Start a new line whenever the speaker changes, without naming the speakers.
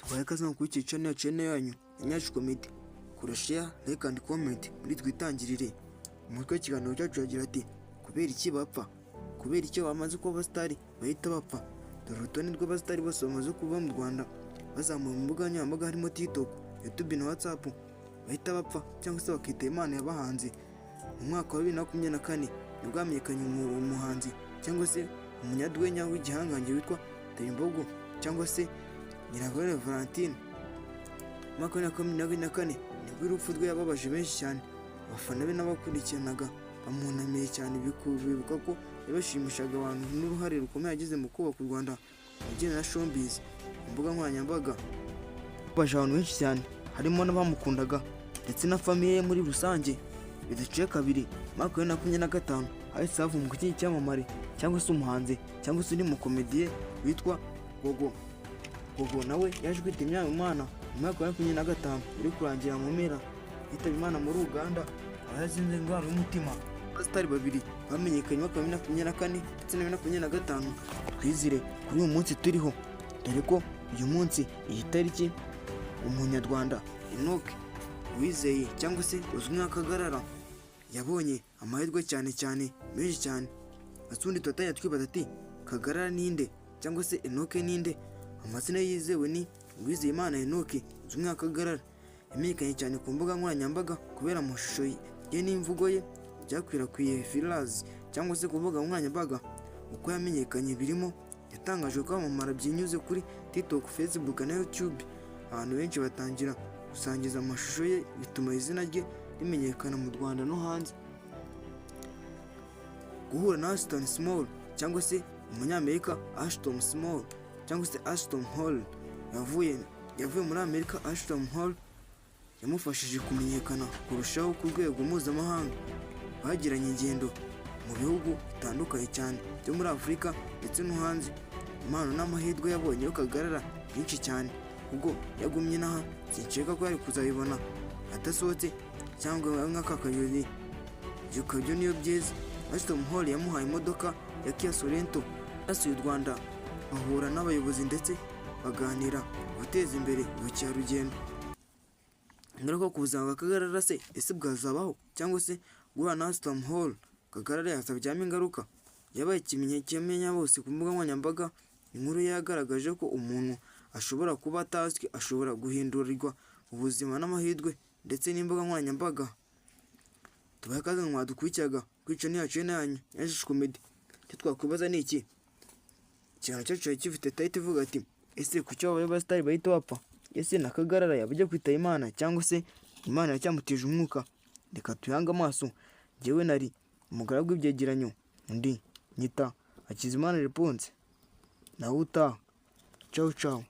tubaye akazi kuri iki channel yanyu Nyacu Comedy. Kora share, like and comment muri twitangirire. Umutwe w'ikiganiro cyacu yagira ati kubera iki bapfa? Kubera icyo bamaze kuba abasitari bahita bapfa? Dore urutonde rw'abasitari bose bamaze kuba mu Rwanda bazamuye mu mbuga nkoranyambaga harimo TikTok, YouTube na WhatsApp bahita bapfa cyangwa se bakita Imana yabahanze. Mu mwaka wa 2024 nibwo hamenyekanye umuhanzi cyangwa se umunyadwenya w'igihangange witwa Tayimbogo cyangwa se Nyiragore Valentine. Mu mwaka wa 2024 nibwo urupfu rwe yababaje benshi cyane. Abafana be n'abakurikiranaga bamunamiye cyane bibuka ko yabashimishaga abantu n'uruhare rukomeye yagize mu kubaka u Rwanda ugena na showbiz. Imbuga nkoranyambaga baje abantu benshi cyane harimo n'abamukundaga ndetse na famille ye muri rusange. Bidaciye kabiri mwaka wa 2025 hahise havumbuka iki cyamamare cyangwa se umuhanzi cyangwa se undi mukomediye witwa Gogo. Gogo nawe yaje kwita Imana mu mwaka wa 2025 uri kurangira mu mpera yitaba Imana muri Uganda arazinze indwara y'umutima. Abasitari babiri bamenyekanye mu mwaka wa 2024 ndetse na 2025 twizire kuri uyu munsi turiho, dore ko uyu munsi iyi tariki umunyarwanda Enoch Uwizeye cyangwa se uzwi nka Kagarara yabonye amahirwe cyane menshi cyane. Asundi tutanya twibaza ati Kagarara ninde cyangwa se Enoch ninde? Amazina yizewe ni Uwizeyimana Enoch uzwi nka Kagarara. Yamenyekanye cyane ku mbuga nkoranyambaga kubera amashusho ye n'imvugo ye byakwirakwiye virals cyangwa se ku mbuga nkoranyambaga. Uko yamenyekanye birimo yatangaje ko amamara byinyuze kuri TikTok, Facebook na YouTube. Abantu benshi batangira gusangiza amashusho ye bituma izina rye rimenyekana mu Rwanda no hanze. Guhura na Ashton Small cyangwa se umunyamerika Ashton Small cyangwa se Ashton Hall yavuye muri Amerika. Ashton Hall yamufashije kumenyekana kurushaho ku rwego mpuzamahanga. Bagiranye ingendo mu bihugu bitandukanye cyane byo muri Afurika ndetse no hanze. Impano n'amahirwe yabonye Kagarara byinshi cyane, ubwo yagumye naha sinshaka ko ari kuzabibona adasohotse cyangwa nk'aka kayoni byo niyo byiza. Ashton Hall yamuhaye imodoka ya Kia Sorento yasuye u Rwanda, bahura n'abayobozi ndetse baganira guteza imbere ubukerarugendo. Ngaruka ku buzima bwa Kagarara se ese bwazabaho cyangwa se guhura na Ashton Hall Kagarara yazabyamo ingaruka? Yabaye ikimenyamenya bose ku mbuga nkoranyambaga. Inkuru yagaragaje ko umuntu ashobora kuba atazwi ashobora guhindurirwa ubuzima n'amahirwe ndetse n'imbuga nkoranyambaga. Tubaye akazi mwadukurikiyaga kwica ni yacu yanyu Nyacu Comedy. Icyo twakwibaza ni iki? Ikiganiro cyacu cyari gifite title ivuga ati ese kuki aba basitari bahita bapfa? Ese na Kagarara yabajya kwita Imana cyangwa se Imana yacyamutije umwuka? Reka tuyanga amaso. Jyewe nari umugaragu w'ibyegeranyo, undi nyita Hakizimana Reponse. Nawe utaha. Ciao ciao.